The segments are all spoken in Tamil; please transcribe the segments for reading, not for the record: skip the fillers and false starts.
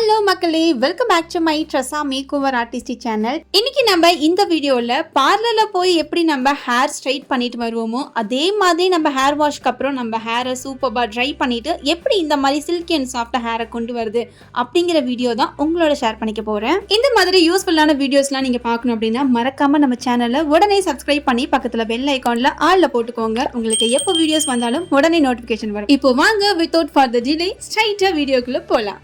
ஹலோ மக்களே, welcome back to my Tresa makeover artistry channel. இன்னைக்கு நம்ம இந்த வீடியோவில் பார்லரில் போய் எப்படி நம்ம ஹேர் ஸ்ட்ரைட் பண்ணிட்டு வருவோமோ அதே மாதிரி நம்ம ஹேர் வாஷ்க்கு அப்புறம் நம்ம ஹேரை சூப்பராக ட்ரை பண்ணிட்டு எப்படி இந்த மாதிரி சில்கி அண்ட் சாஃப்ட் ஹேரை கொண்டு வருது அப்படிங்கிற வீடியோ தான் உங்களோட ஷேர் பண்ணிக்க போகிறேன். இந்த மாதிரி யூஸ்ஃபுல்லான வீடியோஸ்லாம் நீங்கள் பார்க்கணும் அப்படின்னா மறக்காமல் நம்ம சேனலை உடனே சப்ஸ்கிரைப் பண்ணி பக்கத்தில் பெல் ஐக்கானில் ஆளில் போட்டுக்கோங்க. உங்களுக்கு எப்போ வீடியோஸ் வந்தாலும் உடனே நோட்டிஃபிகேஷன் வரும். இப்போ வாங்க வித்தவுட் ஃபர்தர் டிலே ஸ்ட்ரைட்டாக வீடியோக்குள்ளே போகலாம்.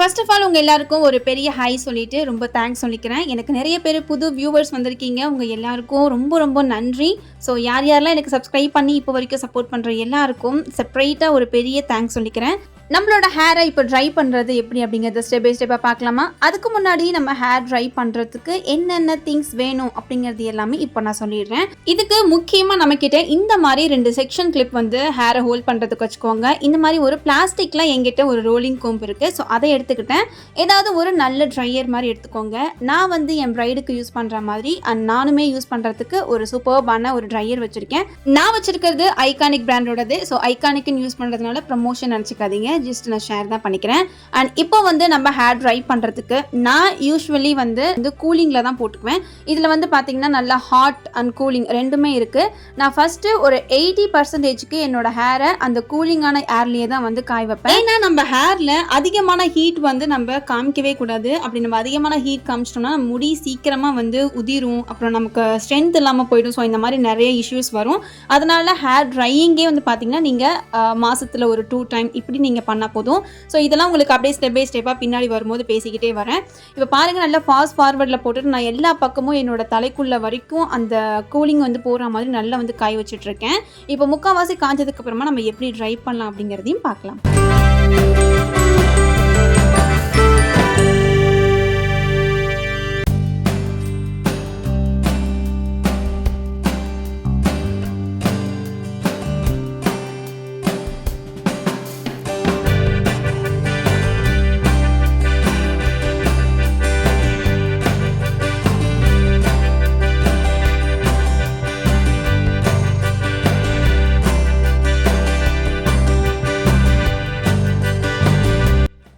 ஃபர்ஸ்ட் ஆஃப் ஆல் உங்கள் எல்லாருக்கும் ஒரு பெரிய ஹாய் சொல்லிட்டு ரொம்ப தேங்க்ஸ் சொல்லிக்கிறேன். எனக்கு நிறைய பேர் புது வியூவர்ஸ் வந்திருக்கீங்க. உங்கள் எல்லாருக்கும் ரொம்ப ரொம்ப நன்றி. ஸோ யாரெல்லாம் எனக்கு சப்ஸ்கிரைப் பண்ணி இப்போ வரைக்கும் சப்போர்ட் பண்ணுற எல்லாருக்கும் செப்பரேட்டாக ஒரு பெரிய தேங்க்ஸ் சொல்லிக்கிறேன். நம்மளோட ஹேரை இப்போ ட்ரை பண்ணுறது எப்படி அப்படிங்கிறத ஸ்டெப் பை ஸ்டெப்பாக பார்க்கலாமா? அதுக்கு முன்னாடி நம்ம ஹேர் ட்ரை பண்ணுறதுக்கு என்னென்ன திங்ஸ் வேணும் அப்படிங்கிறது எல்லாமே இப்போ நான் சொல்லிடுறேன். இதுக்கு முக்கியமாக நம்மக்கிட்ட இந்த மாதிரி 2 செக்ஷன் கிளிப் வந்து ஹேரை ஹோல்ட் பண்ணுறதுக்கு வச்சுக்கோங்க. இந்த மாதிரி ஒரு பிளாஸ்டிக்லாம் எங்கிட்ட ஒரு ரோலிங் கோம்ப் இருக்குது. ஸோ அதை எடுத்துக்கிட்டேன். ஏதாவது ஒரு நல்ல ட்ரையர் மாதிரி எடுத்துக்கோங்க. நான் வந்து என் ப்ரைடுக்கு யூஸ் பண்ணுற மாதிரி நானுமே யூஸ் பண்ணுறதுக்கு ஒரு சூப்பர்பான ஒரு ட்ரையர் வச்சுருக்கேன். நான் வச்சுருக்கிறது ஐகானிக் பிராண்டோடது. ஸோ ஐகானிக்னு யூஸ் பண்ணுறதுனால ப்ரமோஷன் நினச்சிக்காதீங்க, ஜஸ்ட் நான் ஷேர் தான் பண்ணிக்கிறேன். அண்ட் இப்போ வந்து நம்ம ஹேர் ட்ரை பண்ணுறதுக்கு நான் யூஸ்வலி வந்து கூலிங்கில் தான் போட்டுக்குவேன். இதில் வந்து பார்த்தீங்கன்னா நல்லா ஹாட் அண்ட் கூலிங் ரெண்டுமே இருக்குது. நான் ஃபஸ்ட்டு ஒரு 80% என்னோட ஹேரை அந்த கூலிங்கான ஏர்லேயே தான் வந்து காய வைப்பேன். ஏன்னா நம்ம ஹேரில் அதிகமான ஹீட் வந்து நம்ம காமிக்கவே கூடாது. அப்படி நம்ம அதிகமான ஹீட் காமிச்சிட்டோம்னா முடி சீக்கிரமாக வந்து உதிரும், அப்புறம் நமக்கு ஸ்ட்ரென்த் இல்லாமல் போயிடும். ஸோ இந்த மாதிரி நிறைய இஷ்யூஸ் வரும். அதனால ஹேர் ட்ரையிங்கே வந்து பார்த்தீங்கன்னா நீங்கள் மாதத்தில் ஒரு 2 டைம் இப்படி நீங்கள் பண்ணால் போதும். ஸோ இதெல்லாம் உங்களுக்கு அப்படியே ஸ்டெப் பை ஸ்டெப்பாக பின்னாடி வரும்போது பேசிக்கிட்டே வரேன். இப்போ பாருங்கள், நல்லா ஃபாஸ்ட் ஃபார்வர்டில் போட்டுட்டு நான் எல்லா பக்கமும் என்னோட தலைக்குள்ள வரைக்கும் அந்த கூலிங் வந்து போகிற மாதிரி நல்லா வந்து காய வச்சுட்ருக்கேன். இப்போ முக்கால்வாசி காஞ்சதுக்கு அப்புறமா நம்ம எப்படி ட்ரை பண்ணலாம் அப்படிங்கிறதையும் பார்க்கலாம்.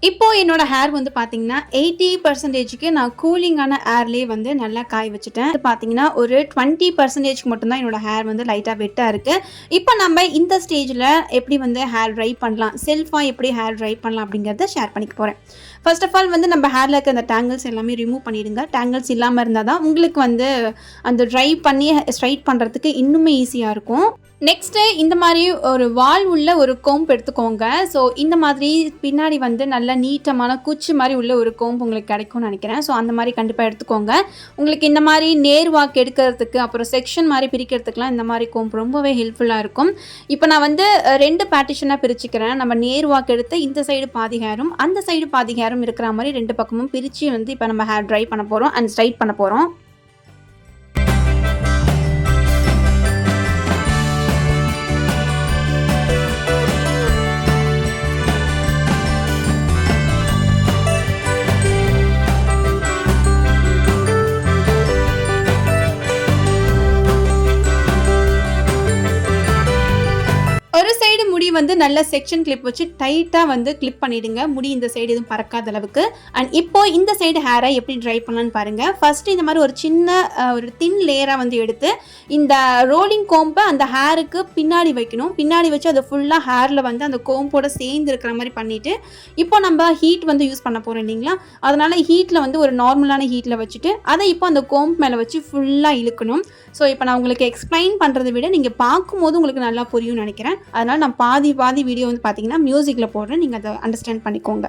இப்போ என்னோட ஹேர் வந்து பார்த்தீங்கன்னா 80%க்கு நான் கூலிங்கான ஏர்லேயே வந்து நல்லா காய வச்சுட்டேன். பார்த்தீங்கன்னா ஒரு 20%க்கு மட்டும்தான் என்னோட ஹேர் வந்து லைட்டாக வெட்டாக இருக்குது. இப்போ நம்ம இந்த ஸ்டேஜில் எப்படி வந்து ஹேர் ட்ரை பண்ணலாம், செல்ஃபாக எப்படி ஹேர் ட்ரை பண்ணலாம் அப்படிங்கிறத ஷேர் பண்ணிக்க போகிறேன். ஃபர்ஸ்ட் ஆஃப் ஆல் வந்து நம்ம ஹேரில் இருக்க அந்த டேங்கிள்ஸ் எல்லாமே ரிமூவ் பண்ணிவிடுங்க. டேங்கிள்ஸ் இல்லாமல் இருந்தால் தான் உங்களுக்கு வந்து அந்த ட்ரை பண்ணி ஸ்ட்ரைட் பண்ணுறதுக்கு இன்னுமே ஈஸியாக இருக்கும். நெக்ஸ்ட்டு இந்த மாதிரி ஒரு வால் உள்ள ஒரு கோம்ப் எடுத்துக்கோங்க. ஸோ இந்த மாதிரி பின்னாடி வந்து நல்ல நீட்டமான குச்சி மாதிரி உள்ள ஒரு கோம்ப் உங்களுக்கு கிடைக்கும்னு நினைக்கிறேன். ஸோ அந்த மாதிரி கண்டிப்பாக எடுத்துக்கோங்க. உங்களுக்கு இந்த மாதிரி நேர் வாக் எடுக்கிறதுக்கு அப்புறம் செக்ஷன் மாதிரி பிரிக்கிறதுக்குலாம் இந்த மாதிரி கோம்ப் ரொம்பவே ஹெல்ப்ஃபுல்லாக இருக்கும். இப்போ நான் வந்து 2 பார்ட்டிஷனாக பிரிச்சுக்கிறேன். நம்ம நேர் வாக் எடுத்து இந்த சைடு பாதி ஹேரும் அந்த சைடு பாதி ஹேரும் இருக்கிற மாதிரி 2 பக்கமும் பிரித்து வந்து இப்போ நம்ம ஹேர் ட்ரை பண்ண போகிறோம் அண்ட் ஸ்ட்ரைட் பண்ண போகிறோம். ஒரு சைடு முடி வந்து நல்ல செக்ஷன் கிளிப் வச்சு டைட்டாக வந்து கிளிப் பண்ணிவிடுங்க. முடி இந்த சைடு எதுவும் பறக்காத அளவுக்கு. அண்ட் இப்போ இந்த சைடு ஹேரை எப்படி ட்ரை பண்ணலான்னு பாருங்கள். ஃபஸ்ட்டு இந்த மாதிரி ஒரு சின்ன ஒரு தின் லேயராக வந்து எடுத்து இந்த ரோலிங் கோம்பை அந்த ஹேருக்கு பின்னாடி வைக்கணும். பின்னாடி வச்சு அதை ஃபுல்லாக ஹேரில் வந்து அந்த கோம்போட சேர்ந்து இருக்கிற மாதிரி பண்ணிவிட்டு இப்போ நம்ம ஹீட் வந்து யூஸ் பண்ண போகிறோம் இல்லைங்களா, அதனால் ஹீட்டில் வந்து ஒரு நார்மலான ஹீட்டில் வச்சுட்டு அதை இப்போ அந்த கோம்ப் மேலே வச்சு ஃபுல்லாக இழுக்கணும். ஸோ இப்போ நான் உங்களுக்கு எக்ஸ்பிளைன் பண்ணுறதை விட நீங்கள் பார்க்கும்போது உங்களுக்கு நல்லா புரியும்னு நினைக்கிறேன். அதனால் நான் பாதி வீடியோ வந்து பார்த்தீங்கன்னா மியூசிக்கில் போடுறேன், நீங்கள் அதை அண்டர்ஸ்டாண்ட் பண்ணிக்கோங்க.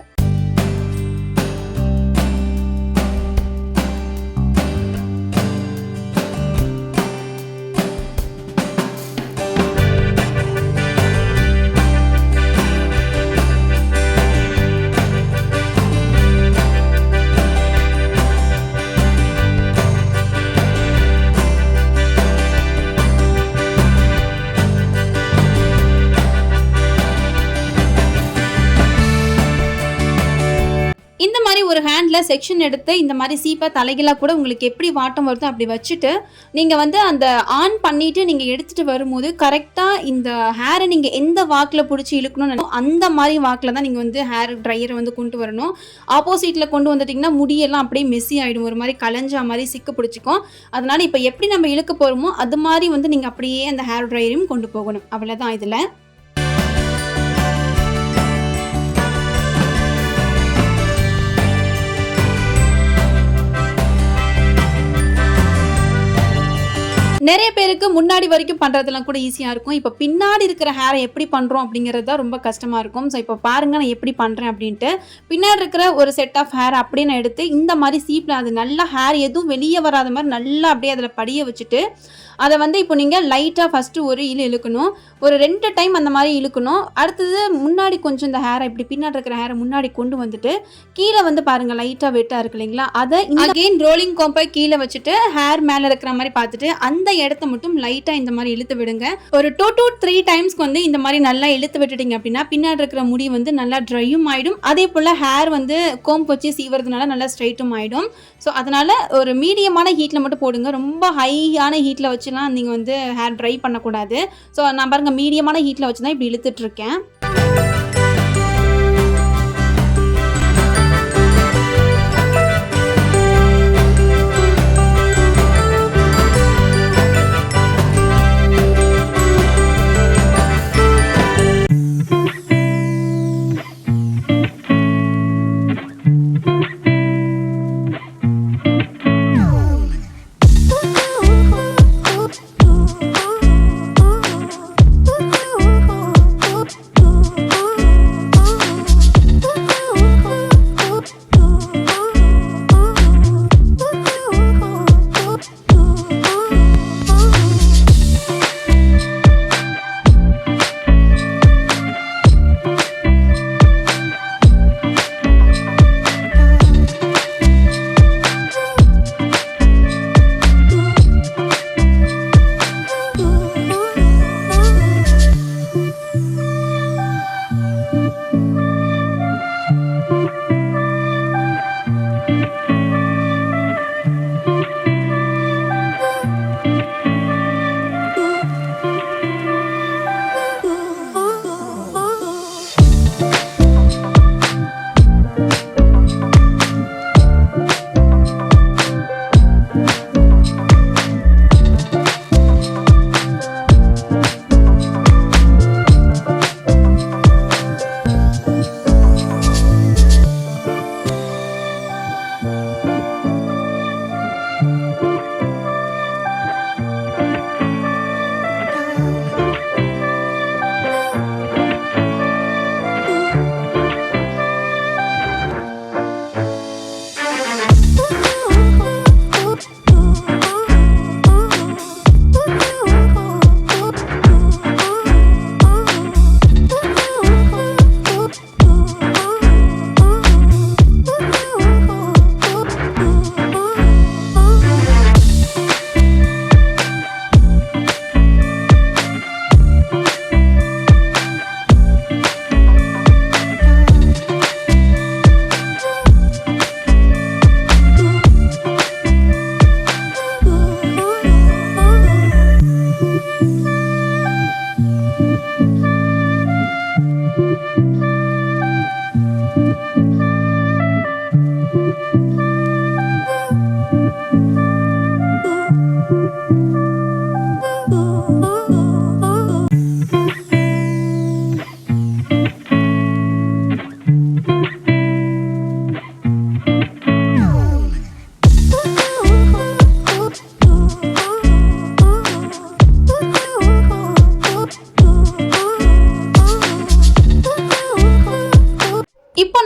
ஸ்டாண்டில் செக்ஷன் எடுத்து இந்த மாதிரி சீப்பை தலைகளாக கூட உங்களுக்கு எப்படி வாட்டம் வருதோ அப்படி வச்சுட்டு நீங்கள் வந்து அந்த ஆன் பண்ணிவிட்டு நீங்கள் எடுத்துகிட்டு வரும்போது கரெக்டாக இந்த ஹேரை நீங்கள் எந்த வாக்கில் பிடிச்சி இழுக்கணும்னு அந்த மாதிரி வாக்கில் தான் நீங்கள் வந்து ஹேர் ட்ரையரை வந்து கொண்டு வரணும். ஆப்போசிட்டில் கொண்டு வந்துட்டிங்கன்னா முடியெல்லாம் அப்படியே மெஸ்ஸி ஆகிடும், ஒரு மாதிரி கலைஞ்சா மாதிரி சிக்கு பிடிச்சிக்கும். அதனால் இப்போ எப்படி நம்ம இழுக்க போகிறோமோ அது மாதிரி வந்து நீங்கள் அப்படியே அந்த ஹேர் ட்ரையரையும் கொண்டு போகணும். அவ்வளோதான் இதில். நிறைய பேருக்கு முன்னாடி வரைக்கும் பண்ணுறதுலாம் கூட ஈஸியாக இருக்கும். இப்போ பின்னாடி இருக்கிற ஹேரை எப்படி பண்ணுறோம் அப்படிங்கிறது தான் ரொம்ப கஷ்டமாக இருக்கும். ஸோ இப்போ பாருங்கள் நான் எப்படி பண்ணுறேன் அப்படின்ட்டு. பின்னாடி இருக்கிற ஒரு செட் ஆஃப் ஹேர் அப்படியே நான் எடுத்து இந்த மாதிரி சீப்பில் அது நல்லா ஹேர் எதுவும் வெளியே வராத மாதிரி நல்லா அப்படியே அதில் படிய வச்சுட்டு அதை வந்து இப்போ நீங்கள் லைட்டாக ஃபஸ்ட்டு ஒரு இழுக்கணும். ஒரு 2 டைம் அந்த மாதிரி இழுக்கணும். அடுத்தது முன்னாடி கொஞ்சம் இந்த ஹேரை இப்படி பின்னாடி இருக்கிற ஹேரை முன்னாடி கொண்டு வந்துட்டு கீழே வந்து பாருங்கள் லைட்டாக வெட்டாக இருக்கு இல்லைங்களா, அதை அகெயின் ரோலிங் கோம்பை கீழே வச்சுட்டு ஹேர் மேலே இருக்கிற மாதிரி பார்த்துட்டு அந்த இடத்த மட்டும் லைட்டாக இந்த மாதிரி இழுத்து விடுங்க. ஒரு 2 to 3 டைம்ஸ்க்கு வந்து இந்த மாதிரி நல்லா இழுத்து விட்டுட்டீங்க அப்படின்னா பின்னாடி இருக்கிற முடி வந்து நல்லா ட்ரையும் ஆகிடும். அதே போல் ஹேர் வந்து கோம்பு வச்சு சீவுறதுனால நல்லா ஸ்ட்ரைட்டும் ஆகிடும். ஸோ அதனால் ஒரு மீடியமான ஹீட்டில் மட்டும் போடுங்க. ரொம்ப ஹையான ஹீட்டில் வச்சுலாம் நீங்கள் வந்து ஹேர் ட்ரை பண்ணக்கூடாது. ஸோ நான் பாருங்கள் மீடியமான ஹீட்டில் வச்சு தான் இப்படி இழுத்துட்ருக்கேன்.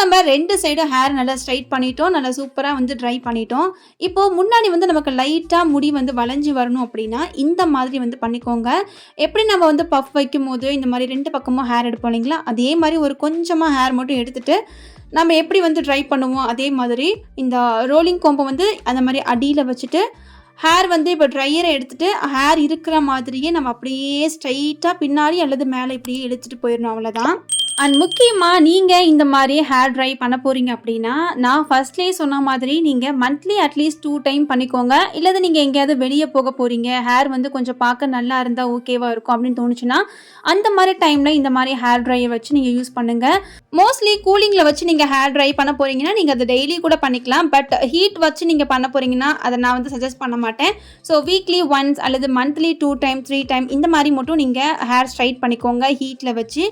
நம்ம 2 சைடும் ஹேர் நல்லா ஸ்ட்ரைட் பண்ணிட்டோம், நல்லா சூப்பராக வந்து ட்ரை பண்ணிட்டோம். இப்போது முன்னாடி வந்து நமக்கு லைட்டாக முடி வந்து வளைஞ்சி வரணும் அப்படின்னா இந்த மாதிரி வந்து பண்ணிக்கோங்க. எப்படி நம்ம வந்து பஃப் வைக்கும் போது இந்த மாதிரி 2 பக்கமும் ஹேர் எடுப்போம் இல்லைங்களா, அதே மாதிரி ஒரு கொஞ்சமாக ஹேர் மட்டும் எடுத்துகிட்டு நம்ம எப்படி வந்து ட்ரை பண்ணுவோம் அதே மாதிரி இந்த ரோலிங் கோம்பை வந்து அந்த மாதிரி அடியில் வச்சுட்டு ஹேர் வந்து இப்போ ட்ரையரை எடுத்துகிட்டு ஹேர் இருக்கிற மாதிரியே நம்ம அப்படியே ஸ்ட்ரைட்டாக பின்னாடி அல்லது மேலே இப்படியே இழுத்துட்டு போயிடணும். அவ்வளோதான். அண்ட் முக்கியமா நீங்க இந்த மாரி ஹேர் ட்ரை பண்ண போறீங்க அப்படின்னா, நான் ஃபர்ஸ்ட்லேயே சொன்ன மாதிரி நீங்க மந்த்லி அட்லீஸ்ட் 2 டைம் பண்ணிக்கோங்க. இல்லது நீங்க எங்கேயாவது வெளிய போக போறீங்க, ஹேர் வந்து கொஞ்சம் பார்க்க நல்லா இருந்தா ஓகேவா இருக்கும் அப்படின்னு தோணுச்சுன்னா, அந்த மாரி டைம்ல இந்த மாரி ஹேர் ட்ரையர் வச்சு நீங்க யூஸ் பண்ணுங்க. மோஸ்ட்லி கூலிங்ல வச்சு நீங்க ஹேர் ட்ரை பண்ண போறீங்கன்னா, நீங்க அத டெய்லி கூட பண்ணிக்கலாம். பட் ஹீட் வச்சு நீங்க பண்ண போறீங்கன்னா, அத நான் வந்து சஜெஸ்ட் பண்ண மாட்டேன். ஸோ வீக்லி ஒன்ஸ் அல்லது மந்த்லி 2 டைம், 3 டைம் இந்த மாரி மட்டும் நீங்க ஹேர் ஸ்ட்ரைட் பண்ணிக்கோங்க ஹீட்ல வச்சு.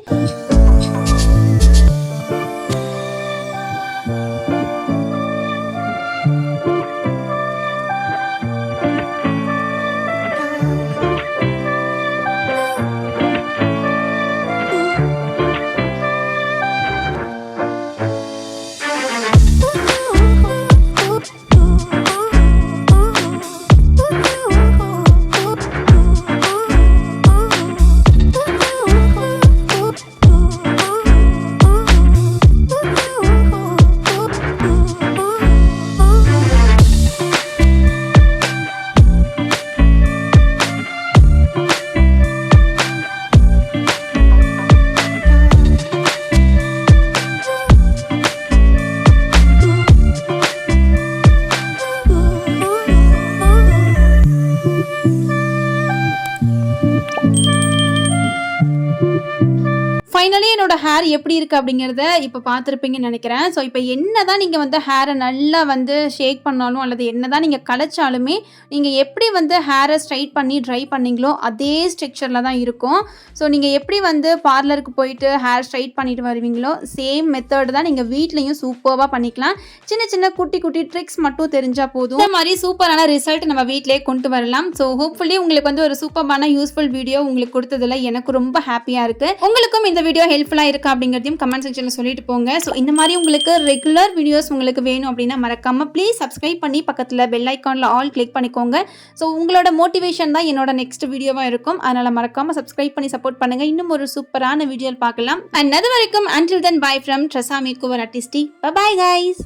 ஃபைனலி என்னோட ஹேர் எப்படி இருக்குது அப்படிங்கிறத இப்போ பார்த்துருப்பீங்கன்னு நினைக்கிறேன். ஸோ இப்போ என்ன தான் நீங்கள் வந்து ஹேரை நல்லா வந்து ஷேக் பண்ணாலும் அல்லது என்ன தான் நீங்கள் கலைச்சாலுமே நீங்கள் எப்படி வந்து ஹேரை ஸ்ட்ரைட் பண்ணி ட்ரை பண்ணீங்களோ அதே ஸ்ட்ரக்சரில் தான் இருக்கும். ஸோ நீங்கள் எப்படி வந்து பார்லருக்கு போயிட்டு ஹேர் ஸ்ட்ரைட் பண்ணிட்டு வருவீங்களோ சேம் மெத்தட் தான் நீங்கள் வீட்லேயும் சூப்பராக பண்ணிக்கலாம். சின்ன சின்ன குட்டி குட்டி ட்ரிக்ஸ் மட்டும் தெரிஞ்சால் போதும். இந்த மாதிரி சூப்பரான ரிசல்ட் நம்ம வீட்டிலே கொண்டு வரலாம். ஸோ ஹோப்ஃபுல்லி உங்களுக்கு வந்து ஒரு சூப்பரான யூஸ்ஃபுல் வீடியோ உங்களுக்கு கொடுத்ததில் எனக்கு ரொம்ப ஹாப்பியாக இருக்குது. உங்களுக்கும் இந்த வீடியோ ஹெல்ப்ஃபுல்லா இருக்கா அப்படிங்கிறதையும் கமெண்ட் செக்ஷன்ல சொல்லிட்டு போங்க. ஸோ இந்த மாதிரி உங்களுக்கு ரெகுலர் வீடியோஸ் உங்களுக்கு வேணும் அப்படின்னா மறக்காம ப்ளீஸ் சப்ஸ்கிரைப் பண்ணி பக்கத்தில் பெல் ஐக்கானில் ஆல் கிளிக் பண்ணிக்கோங்க. ஸோ உங்களோட மோட்டிவேஷன் தான் என்னோட நெக்ஸ்ட் வீடியோவாக இருக்கும். அதனால் மறக்காம சப்ஸ்கிரைப் பண்ணி சப்போர்ட் பண்ணுங்க. இன்னும் ஒரு சூப்பரான வீடியோ பார்க்கலாம். அண்ட் அது வரைக்கும் until then bye from Trasa Makeover Artist. Bye bye guys.